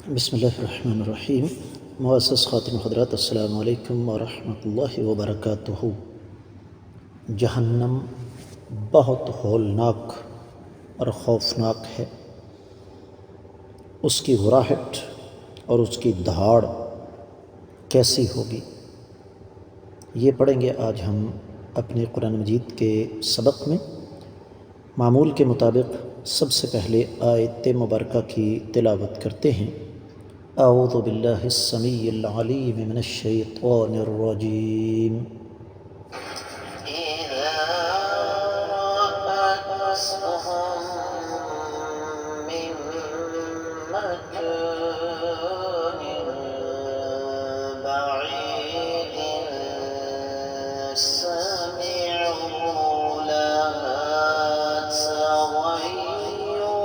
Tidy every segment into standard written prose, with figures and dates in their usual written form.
بسم اللہ الرحمن الرحیم۔ معزز خاتم حضرات، السلام علیکم ورحمۃ اللہ وبرکاتہ۔ جہنم بہت ہولناک اور خوفناک ہے۔ اس کی غراہٹ اور اس کی دھاڑ کیسی ہوگی، یہ پڑھیں گے آج ہم اپنے قرآن مجید کے سبق میں۔ معمول کے مطابق سب سے پہلے آیت مبارکہ کی تلاوت کرتے ہیں۔ اعوذ باللہ السمیع العلیم من الشیطان الرجیم۔ إذا رأتهم من مكان بعيد سمعوا لها تغيظا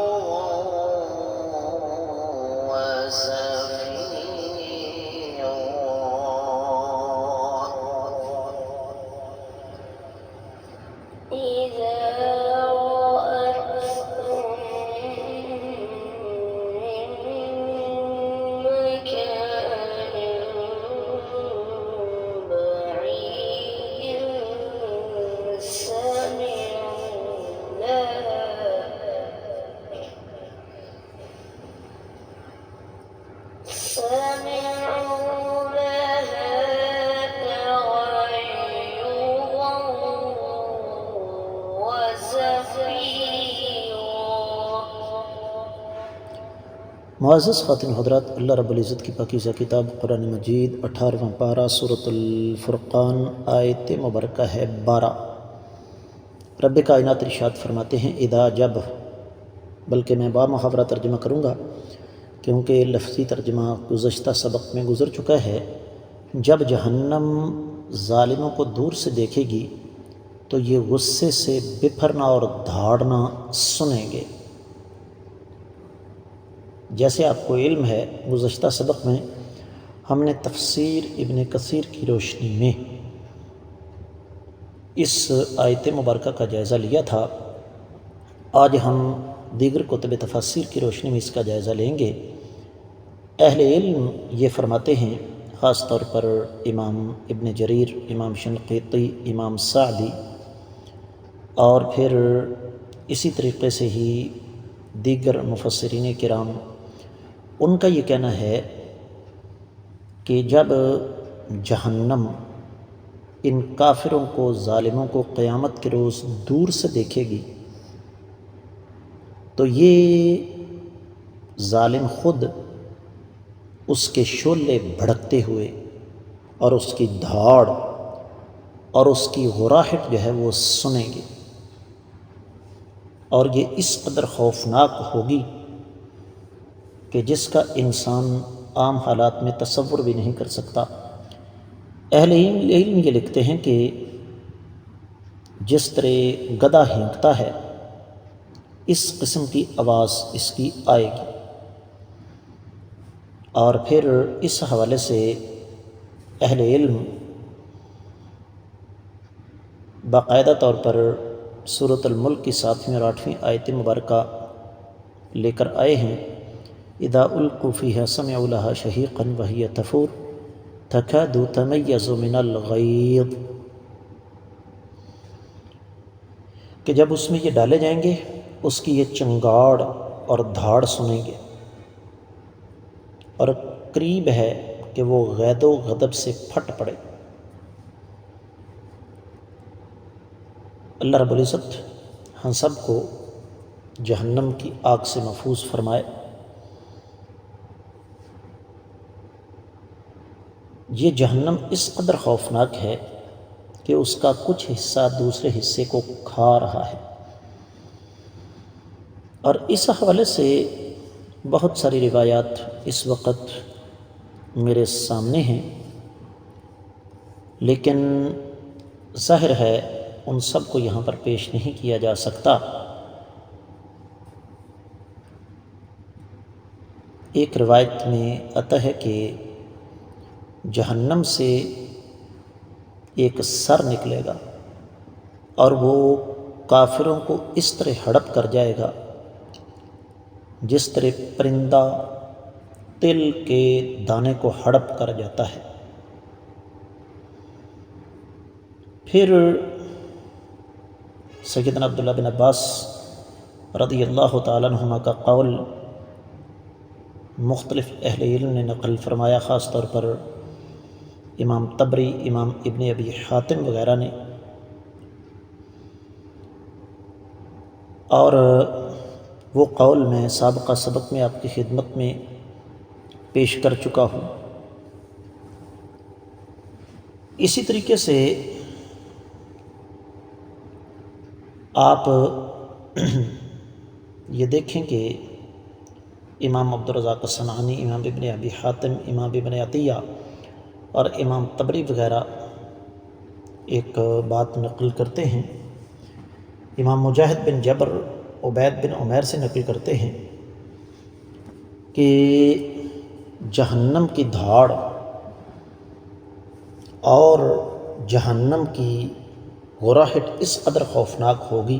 إذا رأتهم من مكان بعيد سمعوا لها تغيظا وزفيرا۔ معزز خاتم حضرات، اللہ رب العزت کی پاکیزہ کتاب قرآن مجید 18واں پارہ سورۃ الفرقان، آیت مبارکہ ہے 12۔ رب کائنات ارشاد فرماتے ہیں اذا، جب، بلکہ میں با محاورہ ترجمہ کروں گا کیونکہ لفظی ترجمہ گزشتہ سبق میں گزر چکا ہے۔ جب جہنم ظالموں کو دور سے دیکھے گی تو یہ غصے سے بپھرنا اور دھاڑنا سنیں گے۔ جیسے آپ کو علم ہے، گزشتہ سبق میں ہم نے تفسیر ابن کثیر کی روشنی میں اس آیت مبارکہ کا جائزہ لیا تھا۔ آج ہم دیگر کتب تفاسیر کی روشنی میں اس کا جائزہ لیں گے۔ اہل علم یہ فرماتے ہیں، خاص طور پر امام ابن جریر، امام شنقیطی، امام سعدی، اور پھر اسی طریقے سے ہی دیگر مفسرین کرام، ان کا یہ کہنا ہے کہ جب جہنم ان کافروں کو، ظالموں کو قیامت کے روز دور سے دیکھے گی تو یہ ظالم خود اس کے شعلے بھڑکتے ہوئے اور اس کی دھاڑ اور اس کی غراہٹ جو ہے وہ سنیں گے، اور یہ اس قدر خوفناک ہوگی کہ جس کا انسان عام حالات میں تصور بھی نہیں کر سکتا۔ اہل علم یہ لکھتے ہیں کہ جس طرح گدھا ہینکتا ہے اس قسم کی آواز اس کی آئے گی۔ اور پھر اس حوالے سے اہل علم باقاعدہ طور پر سورۃ الملک کی 7ویں اور 8ویں آیت مبارکہ لے کر آئے ہیں۔ اذا القوا فیہا سمعوا لہا شہیقا وہی تفور تکاد تمیز من الغیظ، کہ جب اس میں یہ ڈالے جائیں گے اس کی یہ چنگاڑ اور دھاڑ سنیں گے، اور قریب ہے کہ وہ غیظ و غضب سے پھٹ پڑے۔ اللہ رب العزت ہم سب کو جہنم کی آگ سے محفوظ فرمائے۔ یہ جہنم اس قدر خوفناک ہے کہ اس کا کچھ حصہ دوسرے حصے کو کھا رہا ہے، اور اس حوالے سے بہت ساری روایات اس وقت میرے سامنے ہیں، لیکن ظاہر ہے ان سب کو یہاں پر پیش نہیں کیا جا سکتا۔ ایک روایت میں آتا ہے کہ جہنم سے ایک سر نکلے گا اور وہ کافروں کو اس طرح ہڑپ کر جائے گا جس طرح پرندہ تل کے دانے کو ہڑپ کر جاتا ہے۔ پھر سیدنا عبداللہ بن عباس رضی اللہ تعالیٰ عنہما کا قول مختلف اہل علم نے نقل فرمایا، خاص طور پر امام طبری، امام ابن ابی حاتم وغیرہ نے، اور وہ قول میں سابقہ سبق میں آپ کی خدمت میں پیش کر چکا ہوں۔ اسی طریقے سے آپ یہ دیکھیں کہ امام عبدالرزاق الصنعانی، امام ابن ابی حاتم، امام ابن عطیہ اور امام طبری وغیرہ ایک بات نقل کرتے ہیں، امام مجاہد بن جبر عبید بن عمیر سے نقل کرتے ہیں کہ جہنم کی دھاڑ اور جہنم کی غراہٹ اس قدر خوفناک ہوگی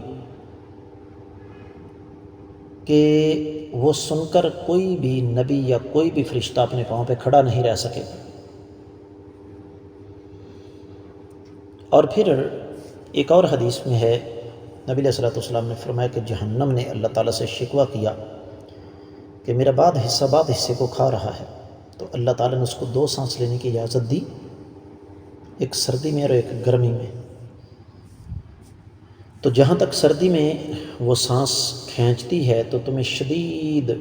کہ وہ سن کر کوئی بھی نبی یا کوئی بھی فرشتہ اپنے پاؤں پہ کھڑا نہیں رہ سکے۔ اور پھر ایک اور حدیث میں ہے، نبی علیہ الصلوۃ والسلام نے فرمایا کہ جہنم نے اللہ تعالیٰ سے شکوہ کیا کہ میرا بعض حصے کو کھا رہا ہے، تو اللہ تعالیٰ نے اس کو 2 سانس لینے کی اجازت دی، ایک سردی میں اور ایک گرمی میں۔ تو جہاں تک سردی میں وہ سانس کھینچتی ہے تو تمہیں شدید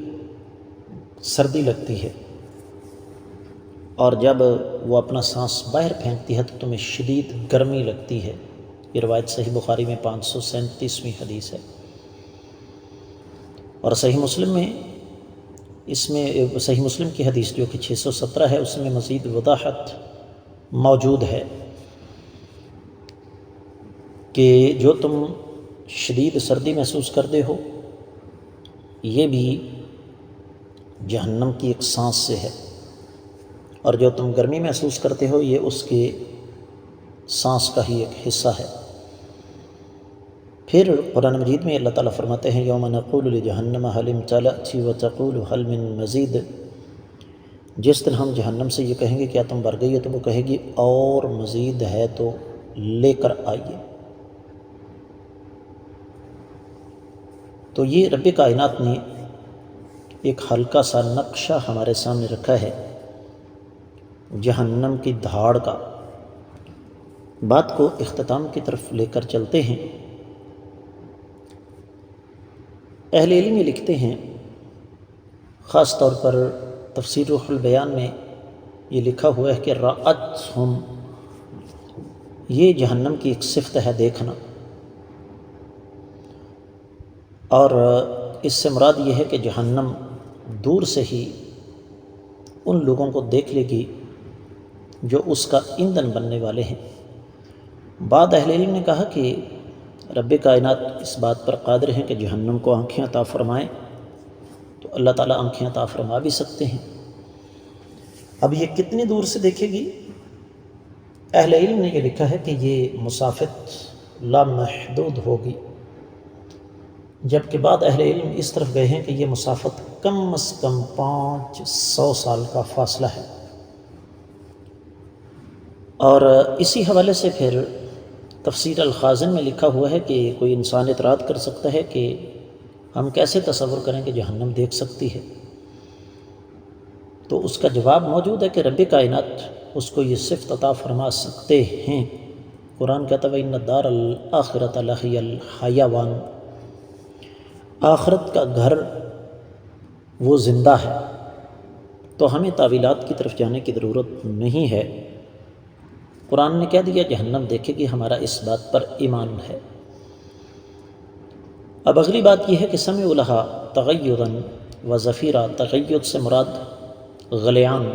سردی لگتی ہے، اور جب وہ اپنا سانس باہر پھینکتی ہے تو تمہیں شدید گرمی لگتی ہے۔ یہ روایت صحیح بخاری میں 537ویں حدیث ہے، اور صحیح مسلم میں صحیح مسلم کی حدیث جو کہ 617 ہے، اس میں مزید وضاحت موجود ہے کہ جو تم شدید سردی محسوس کرتے ہو یہ بھی جہنم کی ایک سانس سے ہے، اور جو تم گرمی محسوس کرتے ہو یہ اس کے سانس کا ہی ایک حصہ ہے۔ پھر قرآن مجید میں اللہ تعالیٰ فرماتے ہیں یوم نقول لجہنم هل امتلأت وتقول هل من مزید، جس دن ہم جہنم سے یہ کہیں گے کیا تم بھر گئی ہے، تو وہ کہے گی اور مزید ہے تو لے کر آئیے۔ تو یہ رب کائنات نے ایک ہلکا سا نقشہ ہمارے سامنے رکھا ہے جہنم کی دھاڑ کا۔ بات کو اختتام کی طرف لے کر چلتے ہیں۔ اہل علم یہ لکھتے ہیں، خاص طور پر تفسیر روح البیان میں یہ لکھا ہوا ہے کہ رأتہم، یہ جہنم کی ایک صفت ہے دیکھنا، اور اس سے مراد یہ ہے کہ جہنم دور سے ہی ان لوگوں کو دیکھ لے گی جو اس کا ایندھن بننے والے ہیں۔ بعض اہل علم نے کہا کہ رب کائنات اس بات پر قادر ہیں کہ جہنم کو آنکھیں عطا فرمائیں، تو اللہ تعالیٰ آنکھیں عطا فرما بھی سکتے ہیں۔ اب یہ کتنی دور سے دیکھے گی؟ اہل علم نے یہ لکھا ہے کہ یہ مسافت لامحدود ہوگی، جبکہ بعض اہل علم اس طرف گئے ہیں کہ یہ مسافت کم از کم 500 سال کا فاصلہ ہے۔ اور اسی حوالے سے پھر تفسیر الخازن میں لکھا ہوا ہے کہ کوئی انسان اعتراض کر سکتا ہے کہ ہم کیسے تصور کریں کہ جہنم دیکھ سکتی ہے، تو اس کا جواب موجود ہے کہ رب کائنات اس کو یہ صفت عطا فرما سکتے ہیں۔ قرآن کہتا ہے وَإِنَّ الدَّارَ الْآخِرَةَ لَهِيَ الْحَيَوَانُ، آخرت کا گھر وہ زندہ ہے، تو ہمیں تعویلات کی طرف جانے کی ضرورت نہیں ہے۔ قرآن نے کہہ دیا جہنم دیکھے گی، ہمارا اس بات پر ایمان ہے۔ اب اگلی بات یہ ہے کہ سمعوا لها تغیظا وزفیرا، تغیظ سے مراد غلیان،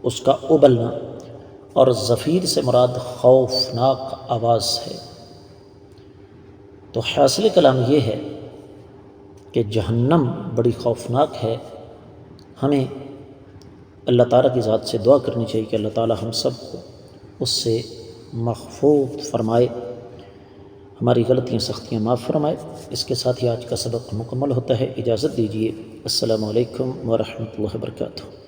اس کا ابلنا، اور زفیر سے مراد خوفناک آواز ہے۔ تو حاصل کلام یہ ہے کہ جہنم بڑی خوفناک ہے، ہمیں اللہ تعالیٰ کی ذات سے دعا کرنی چاہیے کہ اللہ تعالیٰ ہم سب کو اس سے محفوظ فرمائے۔ ہماری غلطیاں سختیاں معاف فرمائے۔ اس کے ساتھ ہی آج کا سبق مکمل ہوتا ہے، اجازت دیجیے۔ السلام علیکم ورحمۃ اللہ وبرکاتہ۔